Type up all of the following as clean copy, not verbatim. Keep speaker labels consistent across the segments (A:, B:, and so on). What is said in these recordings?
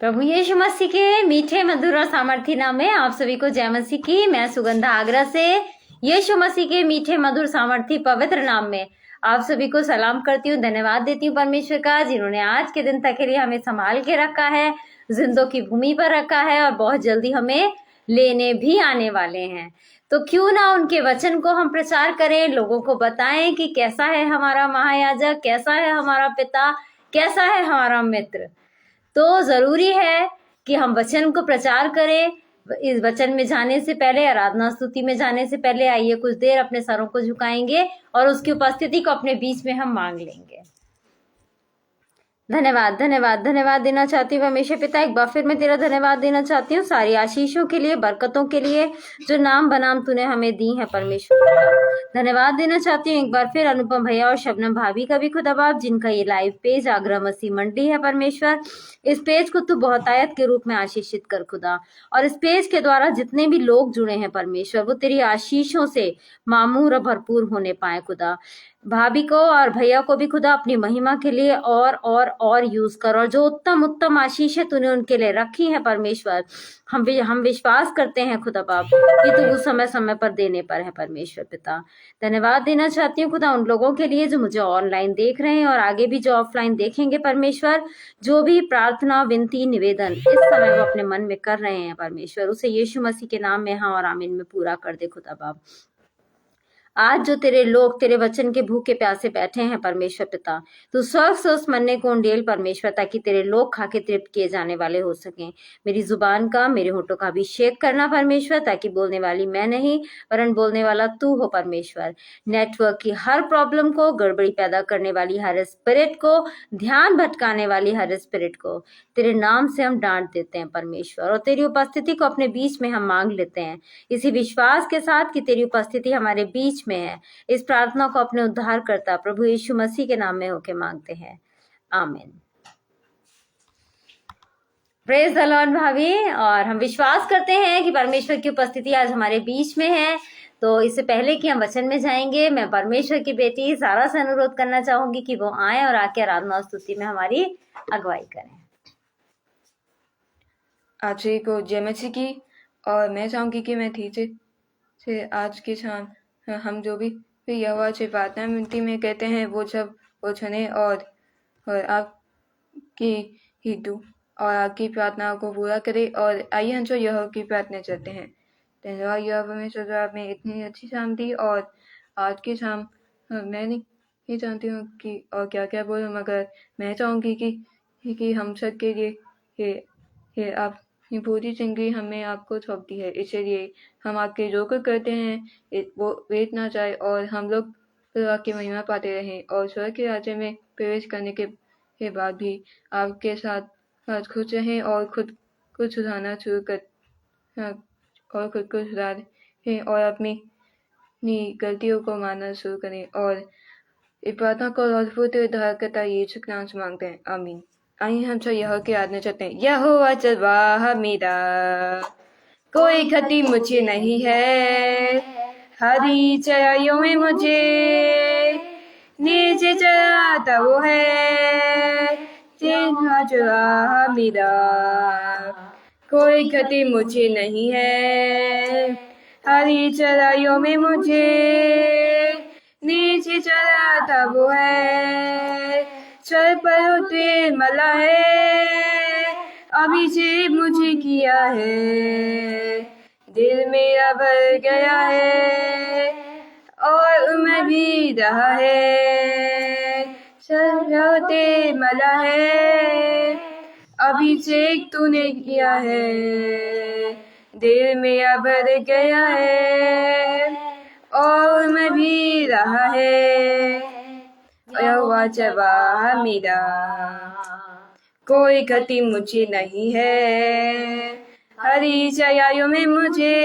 A: प्रभु यीशु मसीह के मीठे मधुर और सामर्थी नाम में आप सभी को जय मसीह की। मैं सुगंधा आगरा से यीशु मसीह के मीठे मधुर सामर्थी पवित्र नाम में आप सभी को सलाम करती हूँ। धन्यवाद देती हूँ परमेश्वर का, जिन्होंने आज के दिन तक के लिए हमें संभाल के रखा है, जिंदों की भूमि पर रखा है और बहुत जल्दी हमें लेने भी आने वाले हैं। तो क्यों ना उनके वचन को हम प्रचार करें, लोगों को बताएं कि कैसा है हमारा महायाजक, कैसा है हमारा पिता, कैसा है हमारा मित्र। तो जरूरी है कि हम वचन को प्रचार करें। इस वचन में जाने से पहले, आराधना स्तुति में जाने से पहले, आइए कुछ देर अपने सरों को झुकाएंगे और उसकी उपस्थिति को अपने बीच में हम मांग लेंगे। धन्यवाद धन्यवाद धन्यवाद देना चाहती हूँ परमेश्वर पिता, एक बार फिर मैं तेरा धन्यवाद देना चाहती हूँ सारी आशीषों के लिए, बरकतों के लिए जो नाम बनाम तूने हमें दी है परमेश्वर पिता। धन्यवाद देना चाहती हूँ एक बार फिर अनुपम भैया और शबनम भाभी का भी खुदा बाप, जिनका ये लाइव पेज आगरा मसीह मंडी है परमेश्वर। इस पेज को तू बहुतायत के रूप में आशीषित कर खुदा, और इस पेज के द्वारा जितने भी लोग जुड़े हैं परमेश्वर, वो तेरी आशीषों से मामूर और भरपूर होने पाए खुदा। भाभी को और भैया को भी खुदा अपनी महिमा के लिए और यूज कर, और जो उत्तम उत्तम आशीषें तूने उनके लिए रखी है परमेश्वर, हम विश्वास करते हैं खुदा बाप कि तू उस समय समय पर देने पर है परमेश्वर पिता। धन्यवाद देना चाहती हूँ खुदा उन लोगों के लिए जो मुझे ऑनलाइन देख रहे हैं और आगे भी जो ऑफलाइन देखेंगे परमेश्वर। जो भी प्रार्थना, विनती, निवेदन इस समय वो अपने मन में कर रहे हैं परमेश्वर, उसे यीशु मसीह के नाम में हाँ और आमीन में पूरा कर दे खुदा बाप। आज जो तेरे लोग तेरे वचन के भूखे प्यासे बैठे हैं परमेश्वर पिता, तू स्वर्ग से उस मन्ने को उंडेल परमेश्वर, ताकि तेरे लोग खा के तृप्त किए जाने वाले हो सकें। मेरी जुबान का, मेरे होठों का अभिषेक करना परमेश्वर, ताकि बोलने वाली मैं नहीं वरन बोलने वाला तू हो परमेश्वर। नेटवर्क की हर प्रॉब्लम को, गड़बड़ी पैदा करने वाली हर स्पिरिट को, ध्यान भटकाने वाली हर स्पिरिट को तेरे नाम से हम डांट देते हैं परमेश्वर, और तेरी उपस्थिति को अपने बीच में हम मांग लेते हैं इसी विश्वास के साथ कि तेरी उपस्थिति हमारे बीच में है। इस प्रार्थना को अपने उद्धारकर्ता प्रभु यीशु मसीह के नाम में होके मांगते हैं, आमीन। प्रेज द लॉर्ड भाभी। और हम विश्वास करते हैं कि परमेश्वर की उपस्थिति आज हमारे बीच में है। तो इससे पहले कि हम वचन में जाएंगे, मैं परमेश्वर की बेटी सारा से अनुरोध करना चाहूंगी कि वो आए और आके आराधना और स्तुति में हमारी अगुवाई करें।
B: आप सभी को जय मसीह की। और मैं चाहूंगी कि मैं ठीक से आज के शाम हम जो भी यहोवा से प्रार्थना विनती में कहते हैं वो सब वो सुने और आपकी हितु और आपकी प्रार्थना को पूरा करे। और आइए हम जो यहोवा की प्रार्थना करते हैं। धन्यवाद यहोवा परमेश्वर, आपने इतनी अच्छी शाम दी। और आज की शाम मैं नहीं जानती हूँ कि और क्या क्या बोलूँ, मगर मैं चाहूँगी कि हम सब के लिए आप ये पूरी जिंदगी हमें आपको सौंप दी है, इसलिए हम आपके जो कुछ करते हैं वो वेट ना जाए और हम लोग आपकी महिमा पाते रहें और स्वर्ग के राज्य में प्रवेश करने के बाद भी आपके साथ खुश रहें और खुद को सुधारना शुरू कर और खुद को सुधारें और अपनी गलतियों को मानना शुरू करें। और इस प्रार्थना को अद्भुत उद्धारकर्ता यीशु के नाम से मांगते हैं, आमीन। आइए हम सब यहोवा की आराधना चाहते हैं। यहोवा चरवाहा मेरा, कोई क्षति मुझे नहीं है। हरी चराइयों में मुझे नीचे चराता वो है। चरवाहा मेरा, कोई क्षति मुझे नहीं है। हरी चराइयों में मुझे नीचे चराता वो है। सर पर उतरे मला है, अभिषेक मुझे किया है। दिल मेरा भर गया है और उम्र भी रहा है। सर पर उतरे मला है, अभिषेक तूने किया है। दिल मेरा भर गया है और मैं भी रहा है। यहोवा चरवाहा मेरा, कोई क्षति मुझे नहीं है। हरी चराइयों में मुझे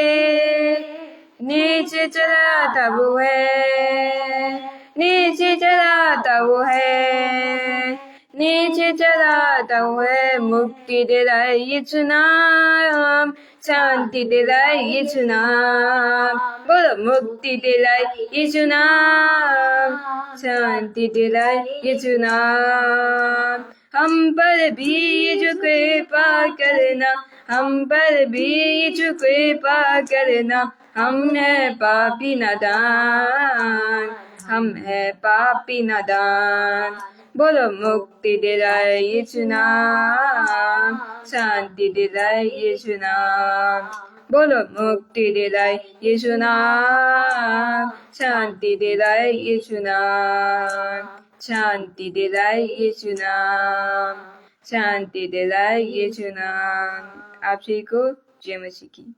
B: नीचे चराता वो है। नीचे चराता वो है। नीचे चराता वो है। मुक्ति दे रहा है यीशु नाम, शांति दे रहा है यीशु नाम। बोलो, मुक्ति दे रहा है यीशु नाम, शांति दे रहा है यीशु नाम। हम पर बीज कृपा करना, हम पर बीज कृपा करना, हम है पापी नादान, हम है पापी नादान। बोलो मुक्ति दिलाए यीशु नाम, शांति दिलाए यीशु नाम। बोलो मुक्ति दिलाए यीशु नाम, शांति दिलाए यीशु नाम, शांति दिलाए यीशु नाम, शांति दिलाए यीशु नाम। आप सभी को जय मसीह की।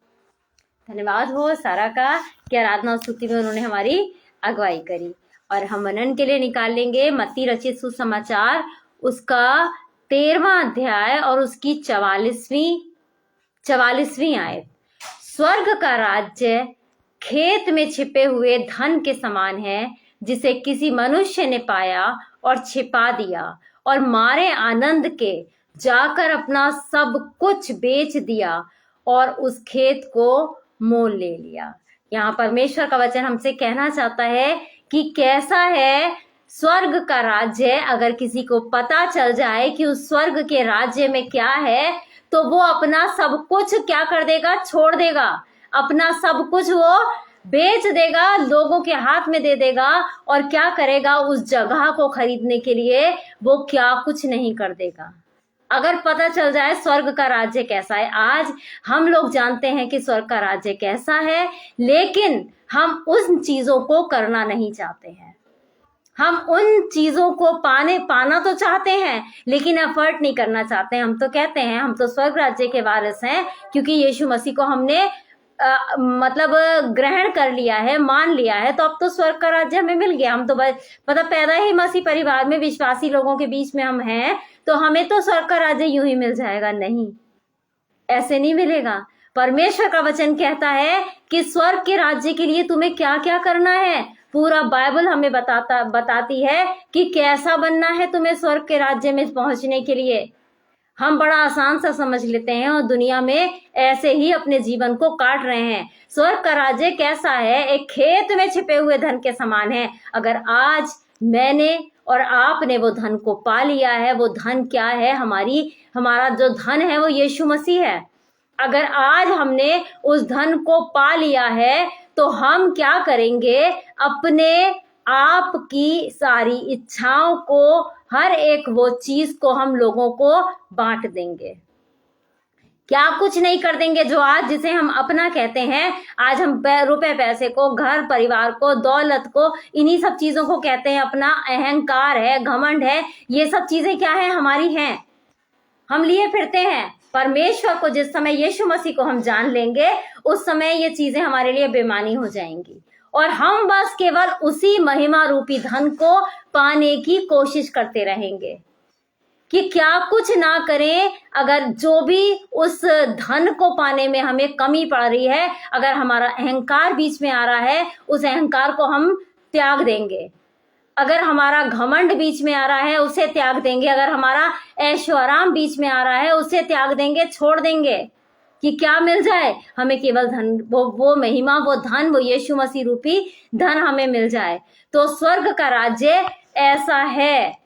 A: धन्यवाद हो सारा का कि आराधना और स्तुति में उन्होंने हमारी अगुवाई करी। और हम मनन के लिए निकाल लेंगे मत्ती रचित सुसमाचार उसका 13वां अध्याय और उसकी 44वीं आयत। स्वर्ग का राज्य खेत में छिपे हुए धन के समान है, जिसे किसी मनुष्य ने पाया और छिपा दिया, और मारे आनंद के जाकर अपना सब कुछ बेच दिया और उस खेत को मोल ले लिया। यहाँ परमेश्वर का वचन हमसे कहना चाहता है कि कैसा है स्वर्ग का राज्य। अगर किसी को पता चल जाए कि उस स्वर्ग के राज्य में क्या है, तो वो अपना सब कुछ क्या कर देगा, छोड़ देगा। अपना सब कुछ वो बेच देगा, लोगों के हाथ में दे देगा, और क्या करेगा, उस जगह को खरीदने के लिए वो क्या कुछ नहीं कर देगा। अगर पता चल जाए स्वर्ग का राज्य कैसा है। आज हम लोग जानते हैं कि स्वर्ग का राज्य कैसा है, लेकिन हम उन चीजों को करना नहीं चाहते हैं। हम उन चीजों को पाना तो चाहते हैं, लेकिन एफर्ट नहीं करना चाहते। हम तो कहते हैं हम तो स्वर्ग राज्य के वारिस हैं, क्योंकि यीशु मसीह को हमने ग्रहण कर लिया है, मान लिया है, तो अब तो स्वर्ग का राज्य हमें मिल गया। हम तो पैदा ही मसीह परिवार में विश्वासी लोगों के बीच में हम हैं, तो हमें तो स्वर्ग का राज्य यूं ही मिल जाएगा। नहीं, ऐसे नहीं मिलेगा। परमेश्वर का वचन कहता है कि स्वर्ग के राज्य के लिए तुम्हें क्या क्या करना है। पूरा बाइबल हमें बताती है कि कैसा बनना है तुम्हें स्वर्ग के राज्य में पहुंचने के लिए। हम बड़ा आसान सा समझ लेते हैं और दुनिया में ऐसे ही अपने जीवन को काट रहे हैं। स्वर्ग का राज्य कैसा है? एक खेत में छिपे हुए धन के समान है। अगर आज मैंने और आपने वो धन को पा लिया है, वो धन क्या है? हमारा जो धन है वो यीशु मसीह है। अगर आज हमने उस धन को पा लिया है, तो हम क्या करेंगे? अपने आप की सारी इच्छाओं को, हर एक वो चीज को हम लोगों को बांट देंगे। क्या कुछ नहीं कर देंगे जो आज जिसे हम अपना कहते हैं। आज हम रुपए पैसे को, घर परिवार को, दौलत को, इन्हीं सब चीजों को कहते हैं अपना। अहंकार है, घमंड है, ये सब चीजें क्या है? हमारी हैं, हम लिए फिरते हैं। परमेश्वर को जिस समय यीशु मसीह को हम जान लेंगे, उस समय ये चीजें हमारे लिए बेमानी हो जाएंगी, और हम बस केवल उसी महिमा रूपी धन को पाने की कोशिश करते रहेंगे कि क्या कुछ ना करें। अगर जो भी उस धन को पाने में हमें कमी पड़ रही है, अगर हमारा अहंकार बीच में आ रहा है, उस अहंकार को हम त्याग देंगे। अगर हमारा घमंड बीच में आ रहा है, उसे त्याग देंगे। अगर हमारा ऐशोआराम बीच में आ रहा है, उसे त्याग देंगे, छोड़ देंगे कि क्या मिल जाए हमें? केवल धन, वो महिमा, वो धन, वो यीशु मसीह रूपी धन हमें मिल जाए। तो स्वर्ग का राज्य ऐसा है।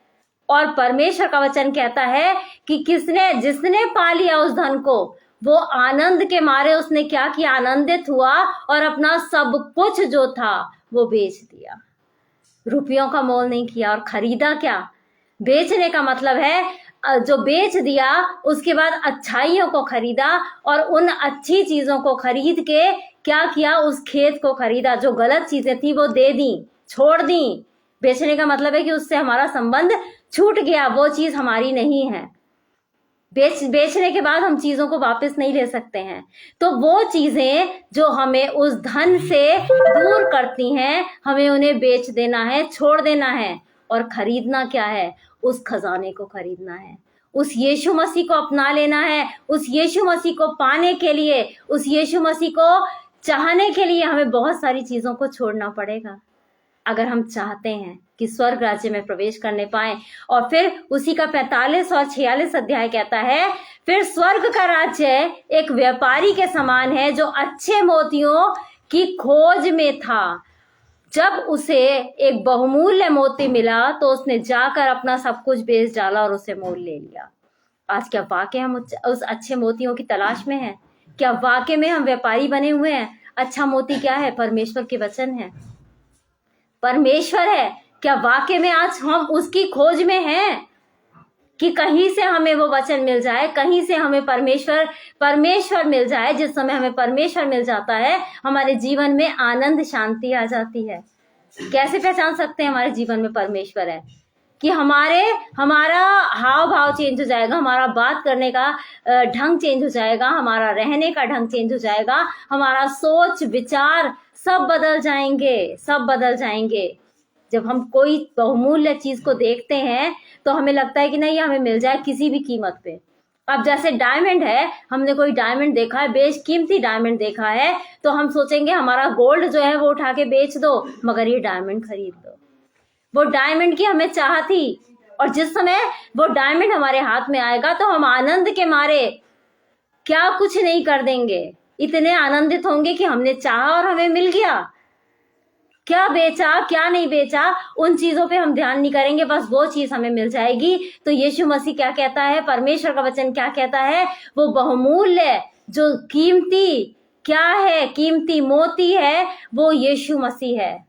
A: और परमेश्वर का वचन कहता है कि जिसने पा लिया उस धन को, वो आनंद के मारे उसने क्या किया? आनंदित हुआ और अपना सब कुछ जो था वो बेच दिया। रुपयों का मोल नहीं किया। और खरीदा क्या? बेचने का मतलब है जो बेच दिया, उसके बाद अच्छाइयों को खरीदा, और उन अच्छी चीजों को खरीद के क्या किया? उस खेत को खरीदा। जो गलत चीजें थी वो दे दी, छोड़ दी। बेचने का मतलब है कि उससे हमारा संबंध छूट गया, वो चीज हमारी नहीं है। बेचने के बाद हम चीजों को वापस नहीं ले सकते हैं। तो वो चीजें जो हमें उस धन से दूर करती हैं, हमें उन्हें बेच देना है, छोड़ देना है। और खरीदना क्या है? उस खजाने को खरीदना है, उस यीशु मसीह को अपना लेना है। उस यीशु मसीह को पाने के लिए, उस यीशु मसीह को चाहने के लिए हमें बहुत सारी चीजों को छोड़ना पड़ेगा, अगर हम चाहते हैं कि स्वर्ग राज्य में प्रवेश करने पाए। और फिर उसी का 45 और 46 अध्याय कहता है, फिर स्वर्ग का राज्य एक व्यापारी के समान है जो अच्छे मोतियों की खोज में था। जब उसे एक बहुमूल्य मोती मिला तो उसने जाकर अपना सब कुछ बेच डाला और उसे मोल ले लिया। आज क्या वाकई हम उस अच्छे मोतियों की तलाश में हैं? क्या वाकई में हम व्यापारी बने हुए हैं? अच्छा मोती क्या है? परमेश्वर के वचन है, परमेश्वर है। क्या वाकई में आज हम उसकी खोज में हैं कि कहीं से हमें वो वचन मिल जाए, कहीं से हमें परमेश्वर मिल जाए। जिस समय हमें परमेश्वर मिल जाता है, हमारे जीवन में आनंद शांति आ जाती है। कैसे पहचान सकते हैं हमारे जीवन में परमेश्वर है? कि हमारा हाव भाव चेंज हो जाएगा, हमारा बात करने का ढंग चेंज हो जाएगा, हमारा रहने का ढंग चेंज हो जाएगा, हमारा सोच विचार सब बदल जाएंगे। जब हम कोई बहुमूल्य चीज को देखते हैं तो हमें लगता है कि नहीं, हमें मिल जाए किसी भी कीमत पे। अब जैसे डायमंड है, हमने कोई डायमंड देखा है, बेशकीमती डायमंड देखा है, तो हम सोचेंगे हमारा गोल्ड जो है वो उठा के बेच दो, मगर ये डायमंड खरीद दो। वो डायमंड की हमें चाह थी, और जिस समय वो डायमंड हमारे हाथ में आएगा तो हम आनंद के मारे क्या कुछ नहीं कर देंगे, इतने आनंदित होंगे कि हमने चाहा और हमें मिल गया। क्या बेचा क्या नहीं बेचा उन चीजों पे हम ध्यान नहीं करेंगे, बस वो चीज हमें मिल जाएगी। तो यीशु मसीह क्या कहता है, परमेश्वर का वचन क्या कहता है? वो बहुमूल्य जो कीमती मोती है, वो यीशु मसीह है।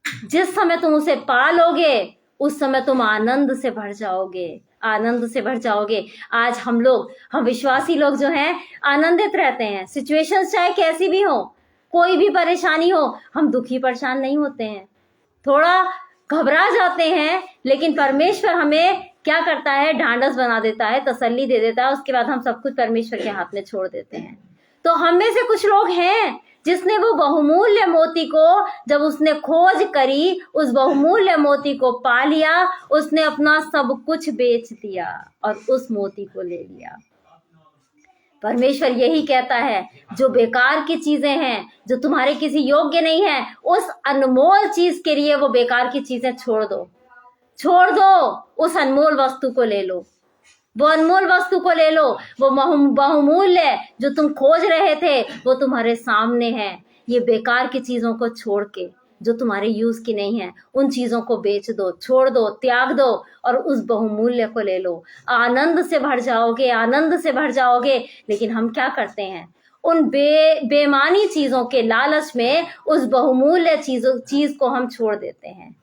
A: जिस समय तुम उसे पालोगे उस समय तुम आनंद से भर जाओगे। आज हम विश्वासी लोग जो हैं आनंदित रहते हैं। सिचुएशंस चाहे कैसी भी हो, कोई भी परेशानी हो, हम दुखी परेशान नहीं होते हैं, थोड़ा घबरा जाते हैं, लेकिन परमेश्वर हमें क्या करता है? ढांढस बना देता है, तसल्ली दे देता है। उसके बाद हम सब कुछ परमेश्वर के हाथ में छोड़ देते हैं। तो हम में से कुछ लोग हैं जिसने वो बहुमूल्य मोती को, जब उसने खोज करी, उस बहुमूल्य मोती को पा लिया, उसने अपना सब कुछ बेच दिया और उस मोती को ले लिया। परमेश्वर यही कहता है, जो बेकार की चीजें हैं, जो तुम्हारे किसी योग्य नहीं है, उस अनमोल चीज के लिए वो बेकार की चीजें छोड़ दो, उस अनमोल वस्तु को ले लो। वो अनमोल वस्तु को ले लो, वो बहुमूल्य जो तुम खोज रहे थे वो तुम्हारे सामने है। ये बेकार की चीजों को छोड़ के, जो तुम्हारे यूज की नहीं है, उन चीजों को बेच दो, छोड़ दो, त्याग दो और उस बहुमूल्य को ले लो। आनंद से भर जाओगे। लेकिन हम क्या करते हैं? उन बेमानी चीजों के लालच में उस बहुमूल्य चीज को हम छोड़ देते हैं।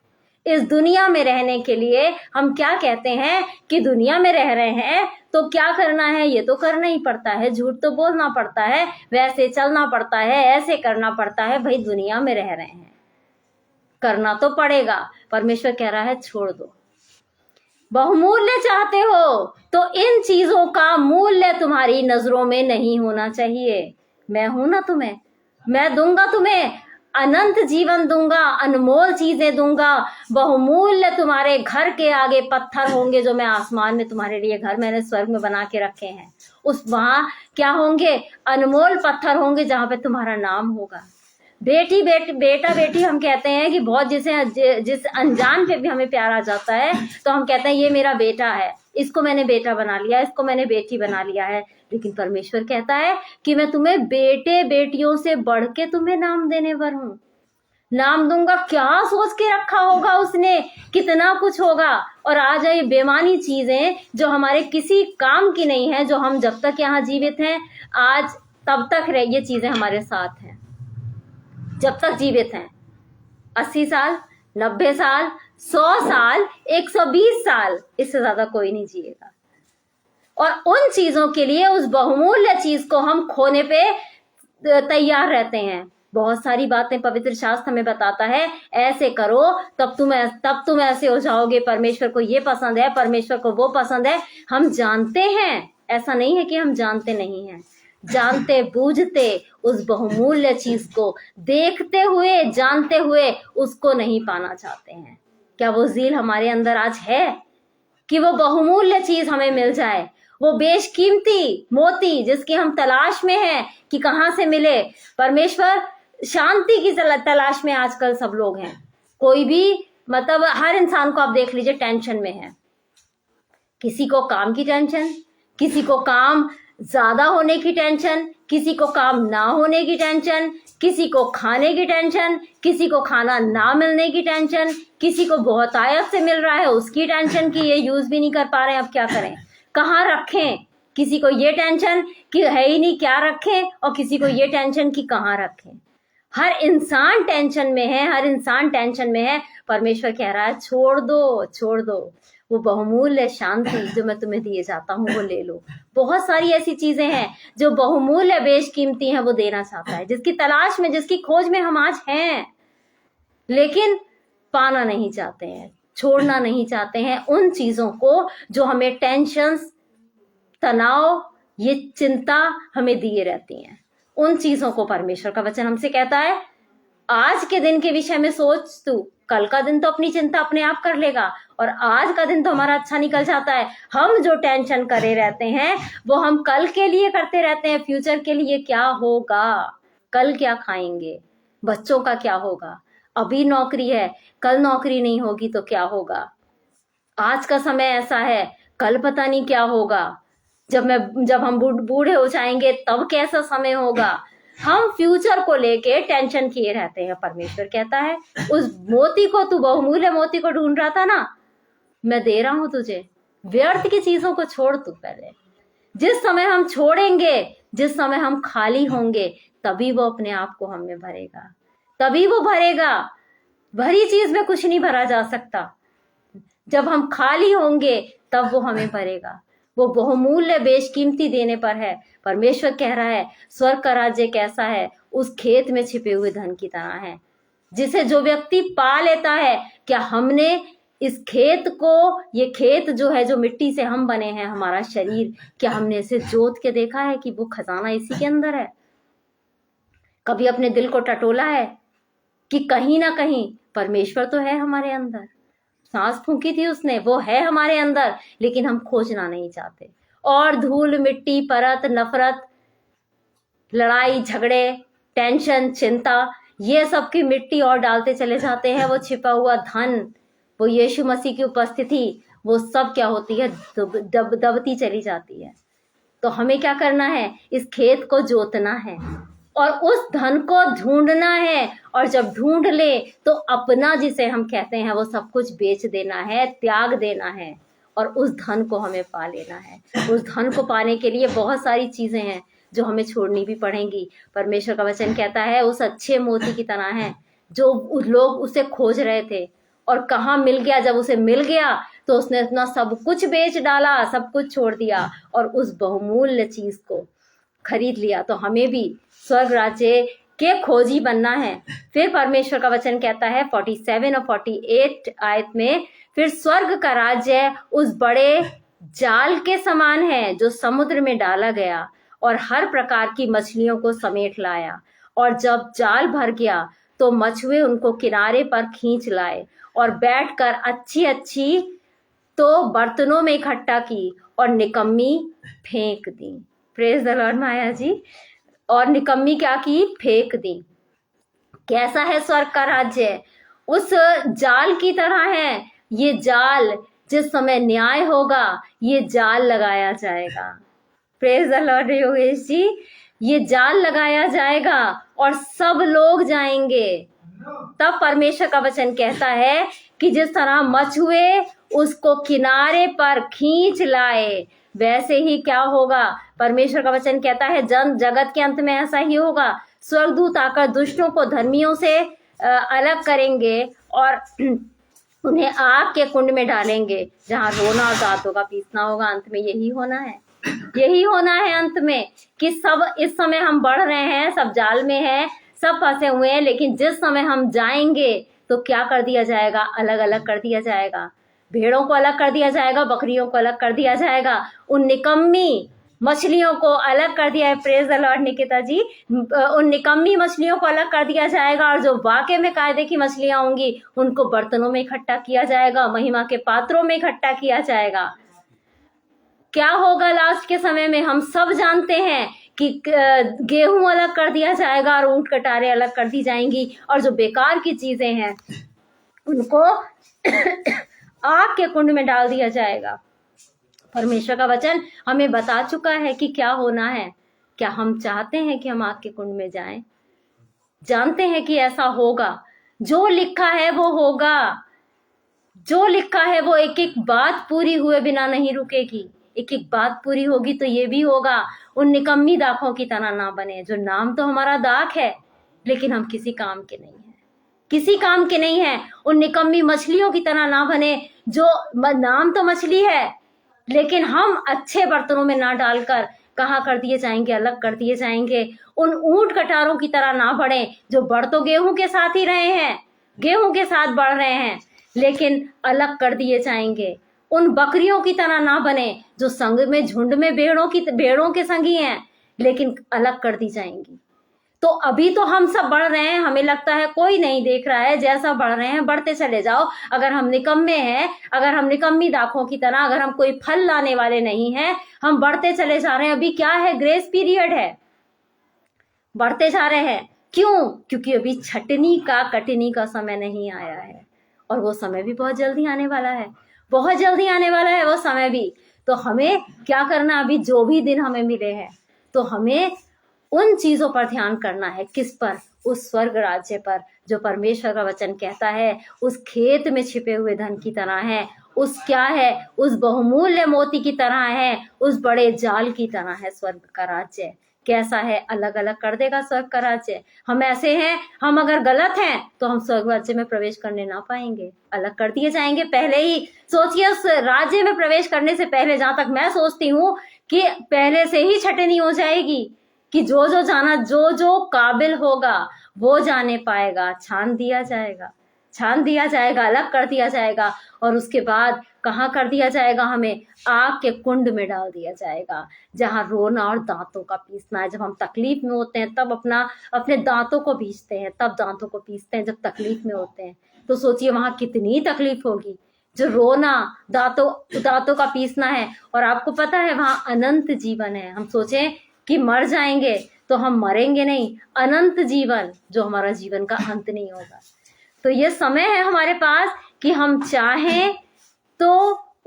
A: इस दुनिया में रहने के लिए हम क्या कहते हैं कि दुनिया में रह रहे हैं तो क्या करना है? ये तो करना ही पड़ता है, झूठ तो बोलना पड़ता है, वैसे चलना पड़ता है, ऐसे करना पड़ता है। भाई दुनिया में रह रहे हैं, करना तो पड़ेगा। परमेश्वर कह रहा है छोड़ दो। बहुमूल्य चाहते हो तो इन चीजों का मूल्य तुम्हारी नजरों में नहीं होना चाहिए। मैं हूं ना तुम्हें, मैं दूंगा तुम्हें अनंत जीवन दूंगा, अनमोल चीजें दूंगा। बहुमूल्य तुम्हारे घर के आगे पत्थर होंगे, जो मैं आसमान में तुम्हारे लिए घर मैंने स्वर्ग में बना के रखे हैं। वहां क्या होंगे? अनमोल पत्थर होंगे जहां पे तुम्हारा नाम होगा। बेटा बेटी हम कहते हैं कि बहुत जिस अनजान पे भी हमें प्यार आ जाता है तो हम कहते हैं ये मेरा बेटा है, इसको मैंने बेटा बना लिया, इसको मैंने बेटी बना लिया है। लेकिन परमेश्वर कहता है कि मैं तुम्हें बेटे बेटियों से बढ़ के तुम्हें नाम देने पर हूं। नाम दूंगा, क्या सोच के रखा होगा उसने, कितना कुछ होगा। और आज ये बेमानी चीजें जो हमारे किसी काम की नहीं है, जो हम जब तक यहाँ जीवित हैं, आज तब तक ये चीजें हमारे साथ हैं, जब तक जीवित हैं। 80 साल, 90 साल, 100 साल, 120 साल, इससे ज्यादा कोई नहीं जिएगा। और उन चीजों के लिए, उस बहुमूल्य चीज को हम खोने पे तैयार रहते हैं। बहुत सारी बातें पवित्र शास्त्र हमें बताता है, ऐसे करो तब तुम ऐसे हो जाओगे। परमेश्वर को ये पसंद है, परमेश्वर को वो पसंद है। हम जानते हैं, ऐसा नहीं है कि हम जानते नहीं हैं, जानते बूझते उस बहुमूल्य चीज को देखते हुए, जानते हुए उसको नहीं पाना चाहते हैं। क्या वो ज़ील हमारे अंदर आज है कि वो बहुमूल्य चीज हमें मिल जाए, वो बेशकीमती मोती जिसकी हम तलाश में हैं कि कहां से मिले? परमेश्वर शांति की तलाश में आजकल सब लोग हैं। कोई भी, मतलब हर इंसान को आप देख लीजिए टेंशन में है। किसी को काम की टेंशन, किसी को काम ज्यादा होने की टेंशन, किसी को काम ना होने की टेंशन, किसी को खाने की टेंशन, किसी को खाना ना मिलने की टेंशन, किसी को बहुत आयत से मिल रहा है उसकी टेंशन कि ये यूज भी नहीं कर पा रहे हैं, अब क्या करें, कहाँ रखें। किसी को ये टेंशन कि है ही नहीं क्या रखें, और किसी को ये टेंशन कि कहाँ रखें। हर इंसान टेंशन में है, हर इंसान टेंशन में है। परमेश्वर कह रहा है छोड़ दो, छोड़ दो, वो बहुमूल्य शांति जो मैं तुम्हें दिए जाता हूँ वो ले लो। बहुत सारी ऐसी चीजें हैं जो बहुमूल्य बेशकीमती हैं, वो देना चाहता है, जिसकी तलाश में, जिसकी खोज में हम आज हैं, लेकिन पाना नहीं चाहते हैं, छोड़ना नहीं चाहते हैं उन चीजों को जो हमें टेंशन, तनाव, ये चिंता हमें दिए रहती हैं। उन चीजों को परमेश्वर का वचन हमसे कहता है आज के दिन के विषय में सोच तू, कल का दिन तो अपनी चिंता अपने आप कर लेगा, और आज का दिन तो हमारा अच्छा निकल जाता है। हम जो टेंशन करे रहते हैं वो हम कल के लिए करते रहते हैं, फ्यूचर के लिए क्या होगा, कल क्या खाएंगे, बच्चों का क्या होगा, अभी नौकरी है कल नौकरी नहीं होगी तो क्या होगा, आज का समय ऐसा है कल पता नहीं क्या होगा, जब हम बूढ़े हो जाएंगे तब कैसा समय होगा। हम फ्यूचर को लेके टेंशन किए रहते हैं। परमेश्वर कहता है उस मोती को, तू बहुमूल्य मोती को ढूंढ रहा था ना, मैं दे रहा हूं तुझे। व्यर्थ की चीजों को छोड़ तू पहले। जिस समय हम छोड़ेंगे, जिस समय हम खाली होंगे, तभी वो अपने आप को हमें भरेगा, तभी वो भरेगा। भरी चीज में कुछ नहीं भरा जा सकता। जब हम खाली होंगे तब वो हमें भरेगा। वो बहुमूल्य बेशकीमती देने पर है। परमेश्वर कह रहा है स्वर्ग का राज्य कैसा है, उस खेत में छिपे हुए धन की तरह है, जिसे जो व्यक्ति पा लेता है। क्या हमने इस खेत को, ये खेत जो है, जो मिट्टी से हम बने हैं, हमारा शरीर, क्या हमने इसे जोत के देखा है कि वो खजाना इसी के अंदर है? कभी अपने दिल को टटोला है कि कहीं ना कहीं परमेश्वर तो है हमारे अंदर, सांस फूंकी थी उसने, वो है हमारे अंदर, लेकिन हम खोजना नहीं चाहते। और धूल मिट्टी, परत, नफरत, लड़ाई झगड़े, टेंशन, चिंता, ये सब की मिट्टी और डालते चले जाते हैं। वो छिपा हुआ धन, वो यीशु मसीह की उपस्थिति, वो सब क्या होती है, दबती चली जाती है। तो हमें क्या करना है, इस खेत को जोतना है और उस धन को ढूंढना है। और जब ढूंढ ले तो अपना, जिसे हम कहते हैं, वो सब कुछ बेच देना है, त्याग देना है, और उस धन को हमें पा लेना है। उस धन को पाने के लिए बहुत सारी चीजें हैं जो हमें छोड़नी भी पड़ेंगी। परमेश्वर का वचन कहता है उस अच्छे मोती की तरह है जो लोग उसे खोज रहे थे, और कहाँ मिल गया। जब उसे मिल गया तो उसने अपना सब कुछ बेच डाला, सब कुछ छोड़ दिया और उस बहुमूल्य चीज को खरीद लिया। तो हमें भी स्वर्ग राज्य के खोजी बनना है। फिर परमेश्वर का वचन कहता है 47 और 48 आयत में, फिर स्वर्ग का राज्य उस बड़े जाल के समान है जो समुद्र में डाला गया और हर प्रकार की मछलियों को समेट लाया। और जब जाल भर गया तो मछुए उनको किनारे पर खींच लाए और बैठकर अच्छी अच्छी तो बर्तनों में इकट्ठा की और निकम्मी फेंक दी। प्रेज द लॉर्ड माया जी। और निकम्मी क्या की, फेंक दी। कैसा है स्वर्ग का राज्य? उस जाल की तरह है। ये जाल, जिस समय न्याय होगा, ये जाल लगाया जाएगा। Praise the Lord Yogesh ji. ये जाल लगाया जाएगा और सब लोग जाएंगे। तब परमेश्वर का वचन कहता है कि जिस तरह मछुए उसको किनारे पर खींच लाए, वैसे ही क्या होगा, परमेश्वर का वचन कहता है जगत के अंत में ऐसा ही होगा। स्वर्गदूत आकर दुष्टों को धर्मियों से अलग करेंगे और उन्हें आग के कुंड में डालेंगे जहां रोना और दांतों का पीसना होगा। अंत में यही होना है, यही होना है अंत में, कि सब इस समय हम बढ़ रहे हैं, सब जाल में हैं, सब फंसे हुए हैं, लेकिन जिस समय हम जाएंगे तो क्या कर दिया जाएगा, अलग अलग कर दिया जाएगा। भेड़ों को अलग कर दिया जाएगा, बकरियों को अलग कर दिया जाएगा, उन निकम्मी मछलियों को अलग कर दिया है। प्रेज द लॉर्ड निकिता जी। उन निकम्मी मछलियों को अलग कर दिया जाएगा और जो वाकई में कायदे की मछलियां होंगी उनको बर्तनों में इकट्ठा किया जाएगा, महिमा के पात्रों में इकट्ठा किया जाएगा। क्या होगा लास्ट के समय में, हम सब जानते हैं कि गेहूं अलग कर दिया जाएगा और ऊंट कटारे अलग कर दी जाएंगी, और जो बेकार की चीजें हैं उनको आग के कुंड में डाल दिया जाएगा। परमेश्वर का वचन हमें बता चुका है कि क्या होना है। क्या हम चाहते हैं कि हम आग के कुंड में जाएं? जानते हैं कि ऐसा होगा। जो लिखा है वो होगा। जो लिखा है वो एक एक बात पूरी हुए बिना नहीं रुकेगी। एक एक बात पूरी होगी तो ये भी होगा। उन निकम्मी दाखों की तरह ना बने, जो नाम तो हमारा दाख है लेकिन हम किसी काम के नहीं है, किसी काम के नहीं है। उन निकम्मी मछलियों की तरह ना बने, जो नाम तो मछली है लेकिन हम अच्छे बर्तनों में ना डालकर कहाँ कर दिए जाएंगे, अलग कर दिए जाएंगे। उन ऊंट कटारों की तरह ना बढ़े, जो बढ़ तो गेहूं के साथ ही रहे हैं, गेहूं के साथ बढ़ रहे हैं लेकिन अलग कर दिए जाएंगे। उन बकरियों की तरह ना बने, जो संग में झुंड में भेड़ों के संगी हैं लेकिन अलग कर दी जाएंगी। तो अभी तो हम सब बढ़ रहे हैं, हमें लगता है कोई नहीं देख रहा है, जैसा बढ़ रहे हैं बढ़ते चले जाओ। अगर हम निकम्मे हैं, अगर हम निकम्मी दाखों की तरह, अगर हम कोई फल लाने वाले नहीं हैं, हम बढ़ते चले जा रहे हैं। अभी क्या है, ग्रेस पीरियड है, बढ़ते जा रहे हैं। क्यों? क्योंकि अभी छटनी का कटनी का समय नहीं आया है, और वो समय भी बहुत जल्दी आने वाला है, बहुत जल्दी आने वाला है वो समय भी। तो हमें क्या करना, अभी जो भी दिन हमें मिले हैं तो हमें उन चीजों पर ध्यान करना है। किस पर? उस स्वर्ग राज्य पर, जो परमेश्वर का वचन कहता है उस खेत में छिपे हुए धन की तरह है, उस क्या है, उस बहुमूल्य मोती की तरह है, उस बड़े जाल की तरह है। स्वर्ग का राज्य कैसा है? अलग अलग कर देगा स्वर्ग का राज्य। हम ऐसे हैं, हम अगर गलत हैं तो हम स्वर्ग राज्य में प्रवेश करने ना पाएंगे, अलग कर दिए जाएंगे पहले ही। सोचिए, उस राज्य में प्रवेश करने से पहले, जहां तक मैं सोचती हूँ कि पहले से ही छटनी हो जाएगी कि जो जो जाना, जो जो काबिल होगा वो जाने पाएगा। छान दिया जाएगा, छान दिया जाएगा, अलग कर दिया जाएगा। और उसके बाद कहाँ कर दिया जाएगा? हमें आग के कुंड में डाल दिया जाएगा, जहाँ रोना और दांतों का पीसना है। जब हम तकलीफ में होते हैं तब अपने दांतों को पीसते हैं, तब दांतों को पीसते हैं जब तकलीफ में होते हैं। तो सोचिए वहां कितनी तकलीफ होगी। जो रोना, दांतों का पीसना है। और आपको पता है वहां अनंत जीवन है। हम सोचें कि मर जाएंगे तो हम मरेंगे नहीं, अनंत जीवन, जो हमारा जीवन का अंत नहीं होगा। तो ये समय है हमारे पास कि हम चाहें तो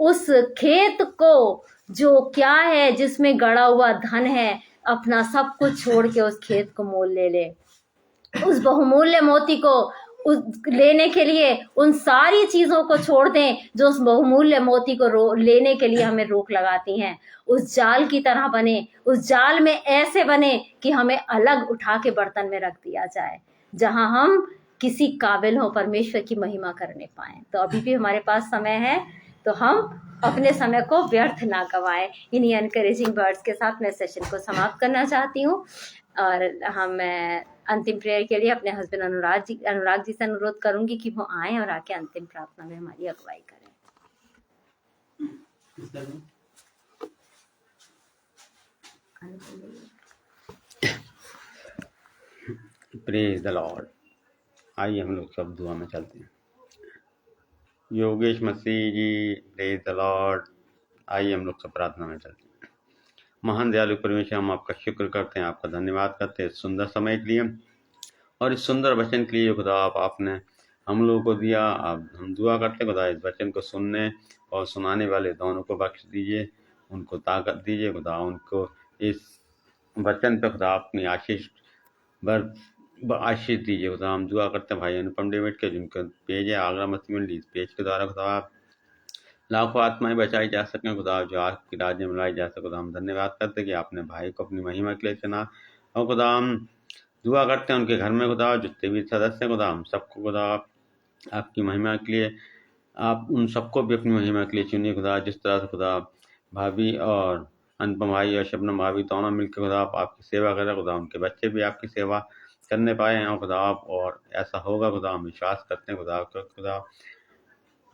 A: उस खेत को, जो क्या है, जिसमें गड़ा हुआ धन है, अपना सब कुछ छोड़ के उस खेत को मोल ले। उस बहुमूल्य मोती को लेने के लिए उन सारी चीजों को छोड़ दें जो उस बहुमूल्य मोती को लेने के लिए हमें रोक लगाती हैं। उस जाल की तरह बने, उस जाल में ऐसे बने कि हमें अलग उठा के बर्तन में रख दिया जाए, जहां हम किसी काबिल हो परमेश्वर की महिमा करने पाए। तो अभी भी हमारे पास समय है, तो हम अपने समय को व्यर्थ ना गवाएं। इन्हीं एनकरेजिंग वर्ड्स के साथ मैं सेशन को समाप्त करना चाहती हूँ। और मैं अंतिम प्रेयर के लिए अपने हस्बैंड अनुराग जी से अनुरोध करूंगी कि वो आए और आके अंतिम प्रार्थना में हमारी अगुवाई करें।
C: Praise the Lord. आइए हम लोग सब दुआ में चलते हैं। योगेश मसीह जी, प्रेज द लॉर्ड। आइए हम लोग सब प्रार्थना में चलते हैं। महान दयालु परमेश्वर, हम आपका शुक्र करते हैं, आपका धन्यवाद करते हैं इस सुंदर समय के लिए और इस सुंदर वचन के लिए। खुदा आपने हम लोगों को दिया। आप हम दुआ करते हैं खुदा, इस वचन को सुनने और सुनाने वाले दोनों को बख्श दीजिए, उनको ताकत दीजिए खुदा, उनको इस वचन पे खुदा अपनी आशीष आशीष दीजिए खुदा। हम दुआ करते हैं भाई अनुपम डेविड के, जिनका पेज है आगरा मसीह मंडी, इस पेज के द्वारा खुदा लाखों आत्माएं बचाई जा सकें खुदा, जो आग की राज्य में लाई जा सके खुदा। हम धन्यवाद करते हैं कि आपने भाई को अपनी महिमा के लिए चुना। और खुदा हम दुआ करते हैं उनके घर में खुदा जितने भी सदस्य हैं खुदा, हम सबको खुदा आपकी महिमा के लिए, आप उन सबको भी अपनी महिमा के लिए चुनिए खुदा। जिस तरह से खुदा भाभी और अनुपम भाई और शबनम भाभी दोनों मिलकर खुदा आपकी सेवा करें खुदा, उनके बच्चे भी आपकी सेवा करने पाए हैं खुदा आप, और ऐसा होगा खुदा, हम विश्वास करते हैं खुदा।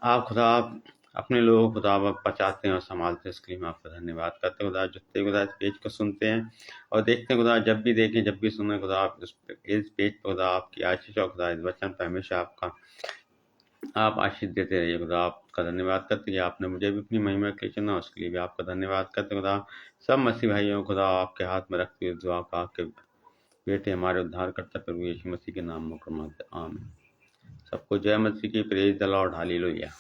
C: आप खुदा आप अपने लोगों को खुदा आप बचाते हैं और संभालते हैं, इसके लिए मैं आपका धन्यवाद करते हैं खुदा। जितने खुदा इस पेज को सुनते हैं और देखते हैं खुदा, जब भी देखें जब भी सुने खुदा, आप इस पेज पर खुदा आपकी आशीष और खुदा इस वचन पर हमेशा आपका आप आशीष देते रहिए खुदा। आपका धन्यवाद करते हैं, आपने मुझे भी अपनी महिमा के लिए चुना, उसके लिए भी आपका धन्यवाद करते हैं खुदा। सब मसीह भाइयों खुदा आपके हाथ में रखते हुए दुआ का, आपके बेटे हमारे उद्धार करता प्रभु यीशु मसीह के नाम में आमीन। सबको जय मसीह की, प्रेज द लॉर्ड, हालेलुया।